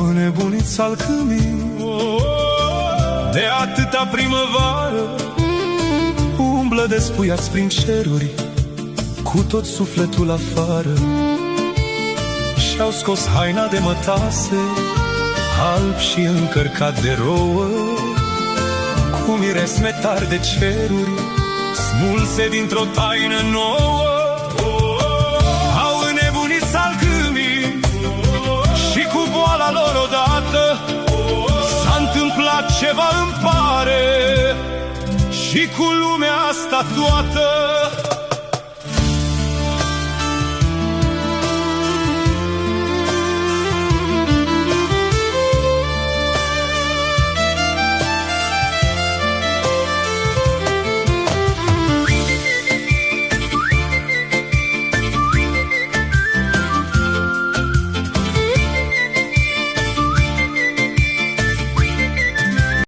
Au înnebunit salcâmii de atâta primăvară, umblă despuiați prin ceruri cu tot sufletul afară. Și-au scos haina de mătase, alb și încărcat de rouă, cu miresme tari de ceruri smulse dintr-o taină nouă. Au înnebunit salcâmii și cu boala lor odată s-a întâmplat ceva, îmi pare, și cu lumea asta toată.